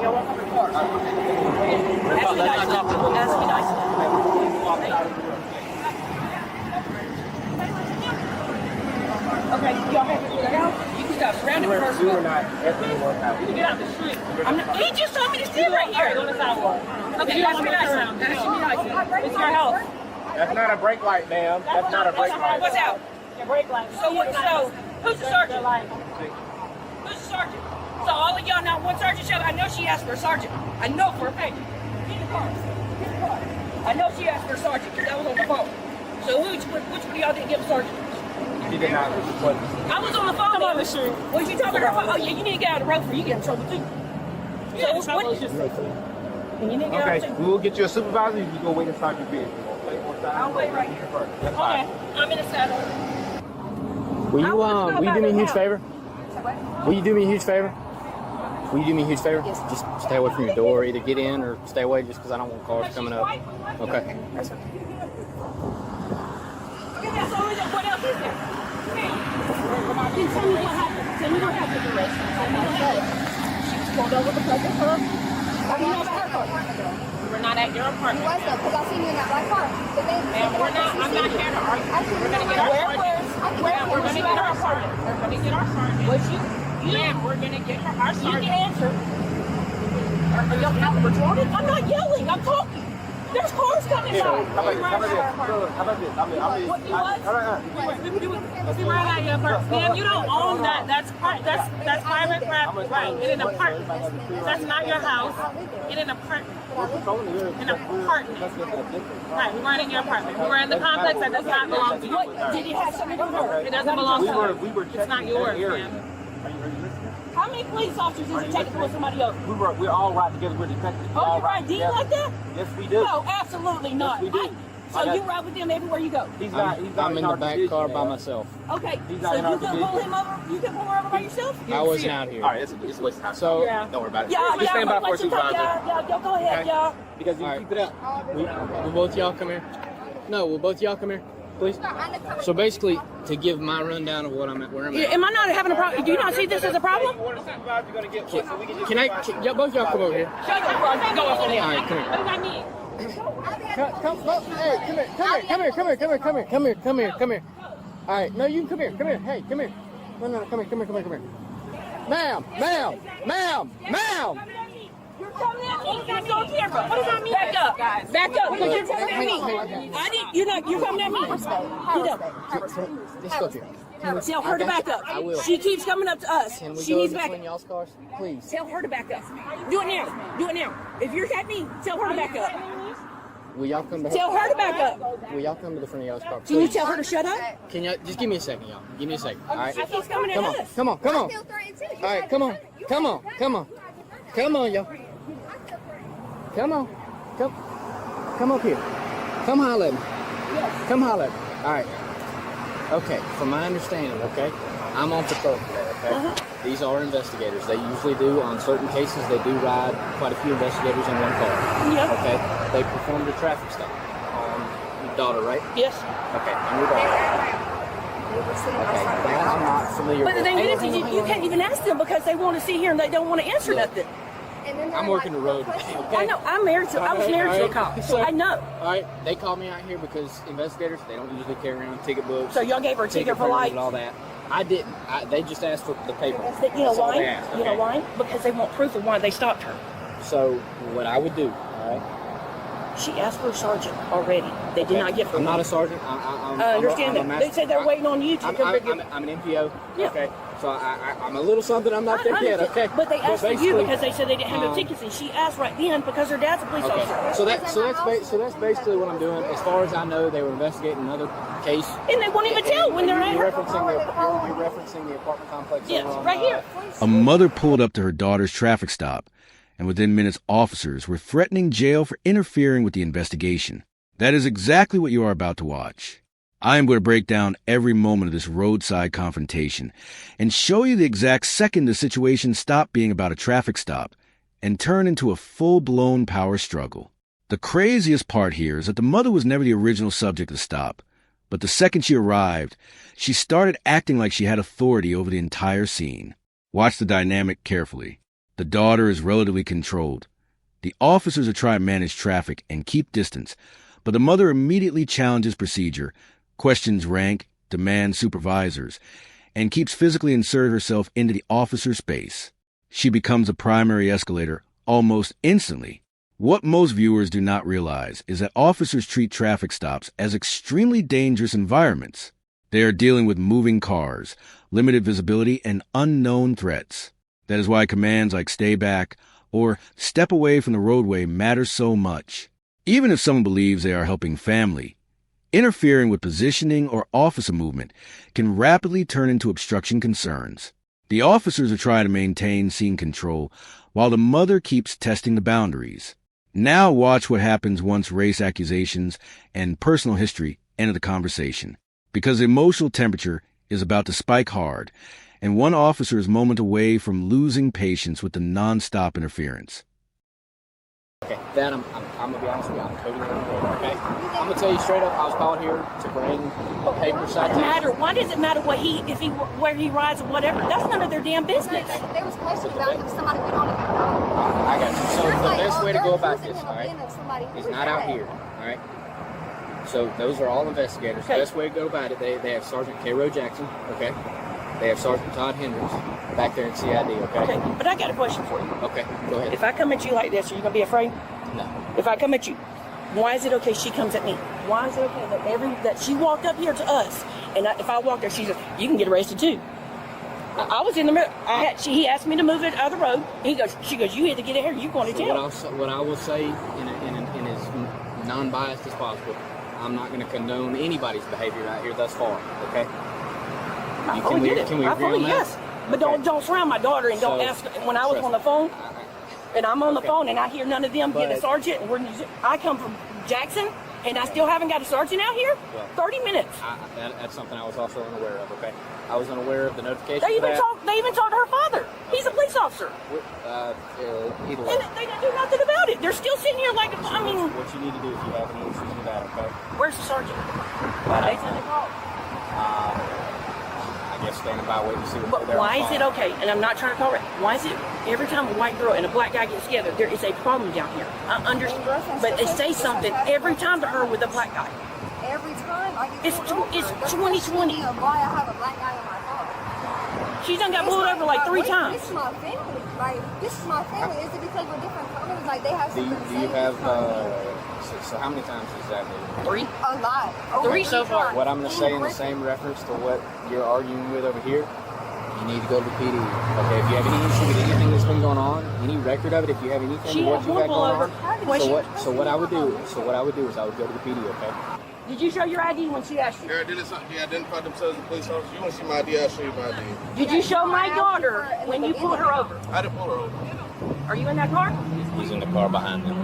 Y'all walk up the car. Ask me nicely. Okay, y'all have to get out. You can stop surrounding first. We were not at the workout. You get out the street. He just told me to sit right here. Go to the sidewalk. Okay, ask me nicely. It's your house. That's not a brake light, ma'am. That's not a brake light. What's out? Your brake light. So what? So who's the sergeant? Who's the sergeant? So all of y'all know one sergeant showed. I know she asked for a sergeant. I know for a fact. Get in the car. Get in the car. I know she asked for a sergeant because I was on the phone. So which one of y'all didn't give a sergeant? She did not. I was on the phone. Come on the street. Was you talking to her phone? Oh yeah, you need to get out of the road for you get in trouble too. Yeah, So what? You need to get out Okay, too. we will get you a supervisor. You go wait inside your vehicle. I'll wait right here. That's Okay, fine. I'm in the saddle. Will you do me a huge favor? Will you do me a huge favor? Will you do me a huge favor? Yes. Just stay away from your door. Either get in or stay away just because I don't want cars coming up. Okay. Okay, that's all. What else is there? Can you tell me what happened? Tell me what happened to Rachel. She was pulled over because of her. How do you know about her car? We're not at your apartment. Why so? Because I seen you in that black car. But then, Ma'am, we're not. I'm not here to argue. We're gonna get our sergeant. We're gonna get our sergeant. We're gonna get our sergeant. What you? Ma'am, we're gonna get our sergeant. You can answer. Are y'all retarded? I'm not yelling. I'm talking. There's cars coming by. How about this? See, we're not your apartment. Ma'am, you don't own that. That's private property. Right. In an apartment. That's not your house. In an apartment. An apartment. Right. We weren't in your apartment. We were in the complex that does not belong to you. What? Did it have something to do with her? It doesn't belong to her. It's not yours, ma'am. Are you listening? How many police officers is it taking to pull somebody over? We're all ride together. We're detectives. Oh, you ride D like that? Yes, we do. No, absolutely not. Yes, we do. So you ride with them everywhere you go? He's not I'm in the our back division, car by ma'am. myself. Okay, He's so not in you our can pull division. him over? You can pull her over by yourself? I wasn't out here. All right, it's a waste of time. So don't worry about it. Yeah, Just stand by for a let's just talk, supervisor. y'all, go ahead, y'all. Because you All right. keep it up. will both y'all come here? No, will both y'all come here, please? So basically, to give my rundown of what I'm at, where I'm at. Am I not having a problem? Do you not see this as a problem? You want a supervisor, you're going to get one. So we can just Y'all, both y'all come over here. Shut your front door for All them. right, come here. What do I need? Come here. All right, no, you can come here. Hey, come here. No, come here. Ma'am. You're coming at me. It's on camera. What does that mean? Back up. Back up. Because you're coming at me. You're coming at me. Get up. Just go here. Tell her to back up. I will. She keeps coming up to us. Can we She go needs in back between y'all's cars, please? Tell her to back up. Do it now. If you're at me, tell her to back up. Will y'all come to Tell her to back up. Will y'all come to the front of y'all's car, Can you please? tell her to shut up? Can y'all just give me a second, y'all? Give me a second. All right. She keeps coming at Come us. on. I feel threatened too. All right, come on, y'all. Come up here. Come holler at me. Come holler at me. All right. Okay, from my understanding, okay, I'm on patrol today, okay? These are investigators. They usually do, on certain cases, they do ride quite a few investigators in one car. Yeah. Okay? They performed a traffic stop on your daughter, right? Yes. Okay, on your daughter. Okay, that I'm not familiar But the with. thing is, you can't even ask them because they want to sit here and they don't want to answer nothing. I'm working the road, okay? I know. I was married to a cop, so I know. All right, they called me out here because investigators, they don't usually carry around ticket books. So y'all gave her a ticket for papers lights? and all that. I didn't. They just asked for the paper. You know That's all they why? asked, You know okay? why? Because they want proof of why they stopped her. So what I would do, all right? She asked for a sergeant already. They did not give her I'm one. not a sergeant. I understand I'm a that. They said they're waiting on you to I'm an MPO. Yeah. Okay. So I'm a little something I'm not there I yet. understand. Okay. But they asked for you basically, because they said they didn't have no tickets, and she asked right then because her dad's a police Okay. officer. So that's basically what I'm doing. As far as I know, they were investigating another case. And they won't even tell when they're at You're her. referencing the apartment complex. Yes, over on, right here. A mother pulled up to her daughter's traffic stop, and within minutes, officers were threatening jail for interfering with the investigation. That is exactly what you are about to watch. I am going to break down every moment of this roadside confrontation and show you the exact second the situation stopped being about a traffic stop and turned into a full-blown power struggle. The craziest part here is that the mother was never the original subject of the stop, but the second she arrived, she started acting like she had authority over the entire scene. Watch the dynamic carefully. The daughter is relatively controlled. The officers are trying to manage traffic and keep distance, but the mother immediately challenges procedure, questions rank, demands supervisors, and keeps physically inserting herself into the officer's space. She becomes a primary escalator almost instantly. What most viewers do not realize is that officers treat traffic stops as extremely dangerous environments. They are dealing with moving cars, limited visibility, and unknown threats. That is why commands like stay back or step away from the roadway matter so much. Even if someone believes they are helping family, interfering with positioning or officer movement can rapidly turn into obstruction concerns. The officers are trying to maintain scene control while the mother keeps testing the boundaries. Now watch what happens once race accusations and personal history enter the conversation, because the emotional temperature is about to spike hard, and one officer is moments away from losing patience with the non-stop interference. Okay, then I'm gonna be honest with you, I'm totally unaware, okay? I'm gonna tell you straight up, I was called here to bring a paper citation. Why does it matter where he rides or whatever? That's none of their damn business. They was questioning about if somebody went on it. I got you. So There's the like, best way to they're go about accusing this, him all of right? being of somebody. He's Who's not out that? here, all right? So those are all investigators. Okay. The best way to go about it, they have Sergeant K. Rowe Jackson, okay? They have Sergeant Todd Hendricks back there in CID, okay? Okay, but I got a question for you. Okay, go ahead. If I come at you like this, are you gonna be afraid? No. If I come at you, why is it okay she comes at me? Why is it okay that she walked up here to us, and if I walk there, she says, you can get arrested too. I was in the middle. He asked me to move it out of the road. She goes, you had to get it here. You're going to So jail. what I will say in as non-biased as possible, I'm not going to condone anybody's behavior out here thus far, okay? I fully get it. Can we I agree on fully that? yes. But Okay. don't surround my daughter and don't So, ask. When I was trust on the me. phone, and I'm on the Okay. phone and I hear none of them get a But- sergeant. I come from Jackson and I still haven't got a sergeant out here. Well, 30 minutes. That's something I was also unaware of, okay? I was unaware of the notification They for even that. They even talked to her father. He's a police officer, Either way. and they didn't do nothing about it. They're still sitting here like I mean, What you need to do if you have any issues with that, okay? where's the sergeant? They said they called. I guess standing by waiting to see what But they're why on is it file. okay? And I'm not trying to call it. Why is it every time a white girl and a black guy get together, there is a problem down here? I understand, but they say something every time to her with a black guy. Every time I get It's pulled over, it's they're 2020. questioning of why I have a black guy in my car. She done got It's pulled over like 3 wait, times. This is my family. Like, this is my family. Is it because we're different colors? Like, they have Do something to you say? have, This so how many times is that? 3. a lot. Over 3 so far. times. What I'm going to say in the Griffin. same reference to what you're arguing with over here, you need to go to the PD. Okay, if you have any issue with anything that's been going on, any record of it, if you have anything She with what had you one got going pull on, over. so what I would do is I would go to the PD, okay? Did you show your ID when she asked you? They identified themselves as police officers. You want to see my ID? I'll show you my ID. Did you show my daughter when you pulled her over? I didn't pull her over. Are you in that car? He's in the car behind them.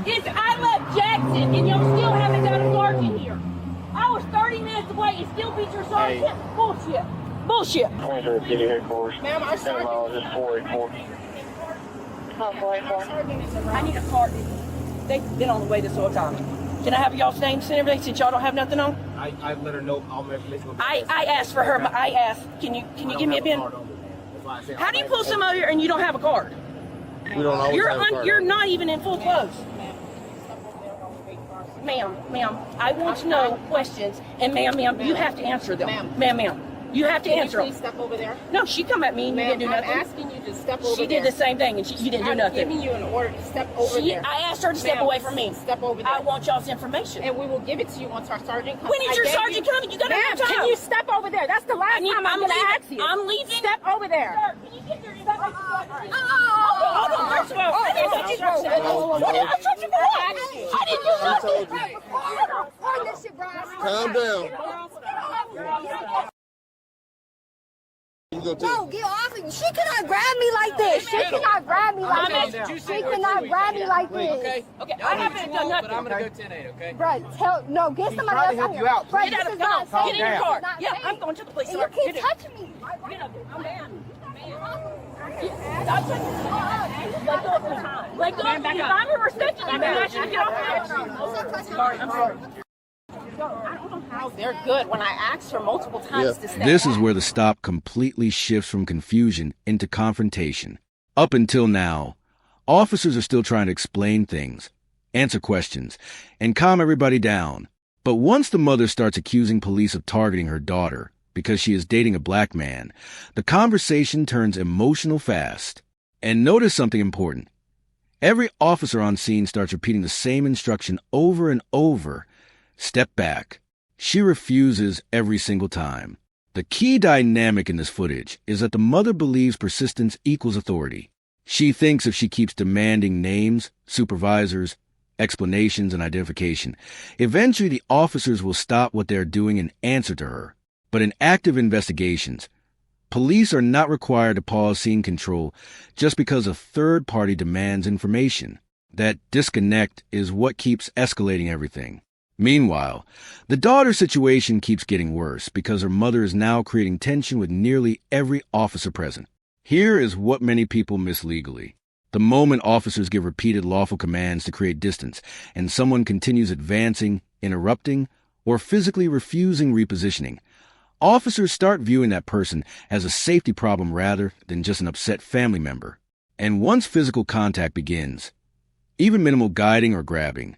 I left Jackson and y'all still haven't got a sergeant here. I was 30 minutes away and still beat your sergeant. Hey. Bullshit. Bullshit. Ma'am, our sergeant is I need a card. They've been on the way this whole time. Can I have y'all's names and everything since y'all don't have nothing on? I let her know all my information. I asked for her, but I asked, can you give me a bin? How do you pull some over here and you don't have a card? We don't always have a card. You're not even in full clothes. Ma'am, I want to know questions, and ma'am, you have to answer them. Ma'am, you have to answer them. Please step over there. No, she come at me and you didn't do I'm nothing. asking you to step over She there. did the same thing and you didn't do I'm nothing. giving you an order to step over there. I asked her to step Ma'am, away from me. Step over there. I want y'all's information. And we will give it to you once our sergeant comes. When is your sergeant coming? You gotta Ma'am, have time. can you step over there? That's the last time I'm going to ask you. I'm leaving. Step over there. Sir, can you get there? Hold on, first of all, I didn't touch you. I touched you for what? I didn't do nothing. Turn this shit, Brian. Calm down. You go take No, get off of me. She cannot grab me like this. She cannot grab me like this. She cannot grab me like this. Okay, I haven't done nothing. I'm gonna go 10-8, okay? Bruh, no, get somebody trying else to help out you here. out. Bruh, Get out this of is not the car. safe. Get in your This car. is not Yeah, safe. I'm going to the police. And you Get keep it. touching me. Get up there. I'm man. Let go of the time. Let go. If I'm respecting you, then I should get off the Sorry, I'm sorry. I don't know how they're good when I asked her multiple times to step This is back. where the stop completely shifts from confusion into confrontation. Up until now, officers are still trying to explain things, answer questions, and calm everybody down. But once the mother starts accusing police of targeting her daughter because she is dating a black man, the conversation turns emotional fast. And notice something important. Every officer on scene starts repeating the same instruction over and over. Step back. She refuses every single time. The key dynamic in this footage is that the mother believes persistence equals authority. She thinks if she keeps demanding names, supervisors, explanations, and identification, eventually the officers will stop what they're doing and answer to her. But in active investigations, police are not required to pause scene control just because a third party demands information. That disconnect is what keeps escalating everything. Meanwhile, the daughter situation keeps getting worse because her mother is now creating tension with nearly every officer present. Here is what many people miss legally. The moment officers give repeated lawful commands to create distance and someone continues advancing, interrupting, or physically refusing repositioning, officers start viewing that person as a safety problem rather than just an upset family member. And once physical contact begins, even minimal guiding or grabbing,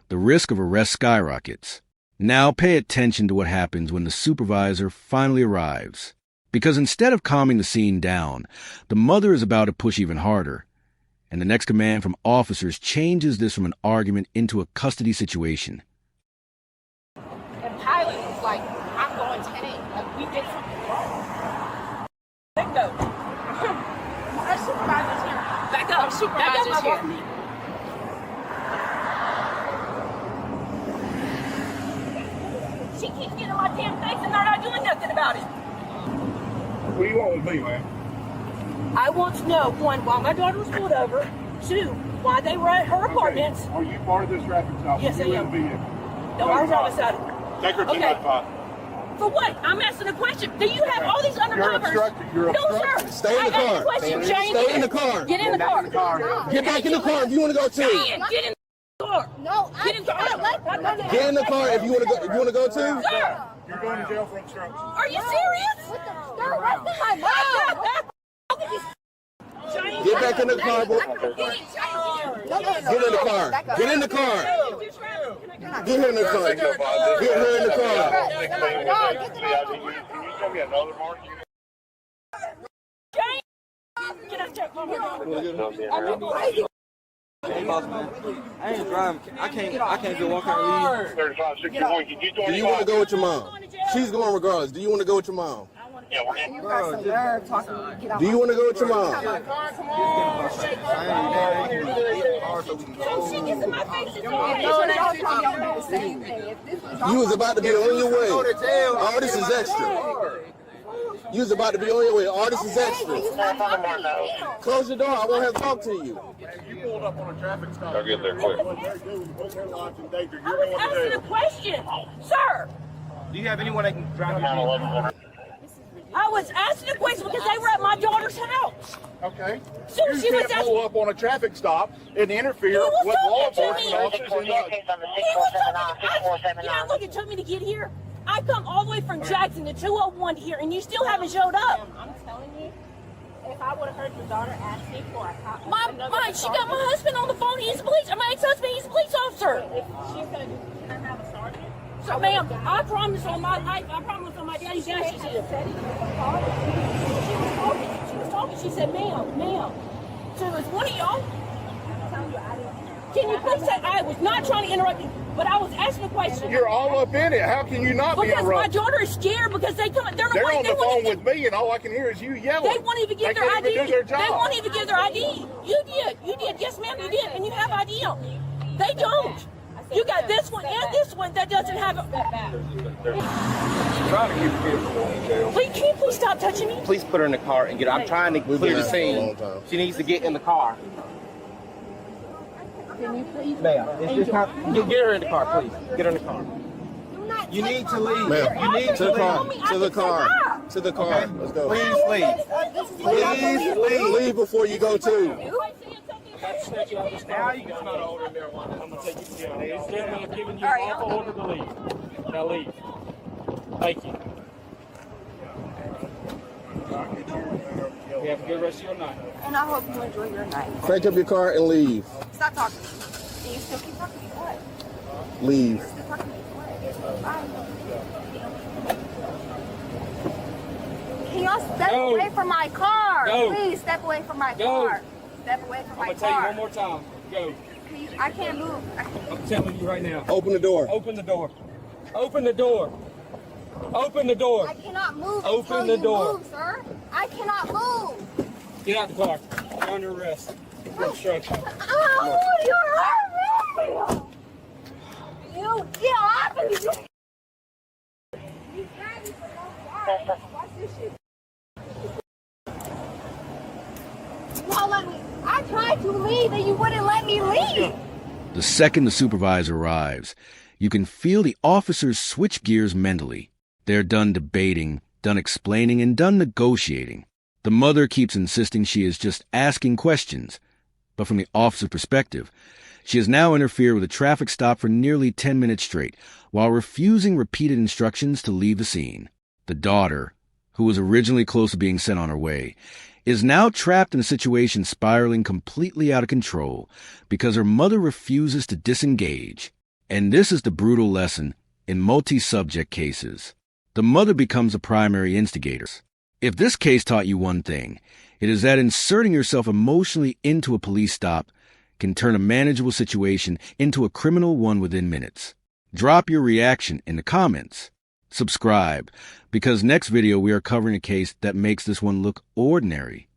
the risk of arrest skyrockets. Now pay attention to what happens when the supervisor finally arrives. Because instead of calming the scene down, the mother is about to push even harder. And the next command from officers changes this from an argument into a custody situation. And pilot is like, I'm going 10-8. Like, we did something wrong. Let go. Our supervisor's here. Back up. Our supervisor's here. She keeps getting in my damn face and they're not doing nothing about it. What do you want with me, man? I want to know, one, why my daughter was pulled over. Two, why they were at her apartments. Are you part of this traffic stop? Yes, I am. No, I was on the side. Take her to Okay. 295. For what? I'm asking a question. Do you have all these undercovers? You're No, obstructing. sir. Stay in the I asked car. a question, Jane. Stay in the car. Get in the car. Get back in the car if you want to go too. Jane, get in the car. No, I Get in the car. can't. Get in the car if you want to go. If you want to go too. Sir, You're going to jail for obstruction. are you serious? Sir, what's in my mouth? Get back in the car, boy. Get in the car. Get in the car. Get her in the car. Get her in the car. Can you show me another mark? Get out there. Hey, boss man, I ain't driving. I can't just walk out and leave. 3561. Can you Do you want to go with your mom? She's going regardless. Do you want to go with your mom? Yeah, we're in. You got some nerve talking to me. Get out. Do you want to go with your mom? She gets in my face. It's No, y'all talking about the same thing. If this was You was about to be on your way. All this is extra. You was about to be on your way. All this is extra. Close your door. I won't have to talk to you. You pulled up on a traffic stop. I'll get there quick. I was asking a question, sir. Do you have anyone that can drive you? I was asking a question because they were at my daughter's house. Okay. So You she was can't pull up on a traffic stop and interfere was with law talking to me. enforcement officers. Yeah, look, it took me to get here. I come all the way from Jackson to 201 here, and you still haven't showed up. I'm telling you, if I would have heard your daughter ask me for a copy, She got my husband on the phone. He's a police. My ex-husband. He's a police officer. If she's gonna do, can I have a sergeant? So, ma'am, I promise on my life. I promise on my daddy's death. She said, she was talking. She said, ma'am. So it was one of y'all. Can you please say I was not trying to interrupt you, but I was asking a question. You're all up in it. How can you not be Because my interrupted? daughter is scared because they come. They're They're on the phone even, with me, and all I can hear is you yelling. They won't even give They their can't ID. even do their job. They won't even give their ID. You did. Yes, ma'am, you did, and you have ID on. They don't. You got this one and this one that doesn't have it. Trying to keep the kids in jail. Please, can you please stop touching me? Please put her in the car and get her. I'm trying to clear the scene. She needs to get in the car. Can you please? Ma'am, it's just not, get her in the car, please. Get her in the car. You need to leave. Ma'am, You need to the car. To the car. To the car. Okay. Let's go. Please leave. Please leave before you go too. Now you can smell the odor of marijuana. I'm going to take you to jail. This gentleman is giving you an lawful order to leave. Now leave. Thank you. You have a good rest of your night. And I hope you enjoy your night. Crank up your car and leave. Stop talking to me. And you still keep talking to me. What? Leave. You're still talking to me. What? Bye. Can y'all step Go. away from my car? Go. Please step away from my Go. car. Step away from I'm my gonna tell you car. one more time. Go. I can't move. I'm telling you right now. Open the door. Open the door. Open the door. Open the door. I cannot move Open until the you door. move, sir. I cannot move. Get out the car. You're under arrest. For obstruction. Oh, you hurt me. You get off of me. You grabbed me for no car. Watch this shit. You won't let me. I tried to leave and you wouldn't let me leave. The second the supervisor arrives, you can feel the officers switch gears mentally. They're done debating, done explaining, and done negotiating. The mother keeps insisting she is just asking questions. But from the officer's perspective, she has now interfered with a traffic stop for nearly 10 minutes straight, while refusing repeated instructions to leave the scene. The daughter, who was originally close to being sent on her way, is now trapped in a situation spiraling completely out of control because her mother refuses to disengage. And this is the brutal lesson in multi-subject cases. The mother becomes a primary instigator. If this case taught you one thing, it is that inserting yourself emotionally into a police stop can turn a manageable situation into a criminal one within minutes. Drop your reaction in the comments. Subscribe, because next video we are covering a case that makes this one look ordinary.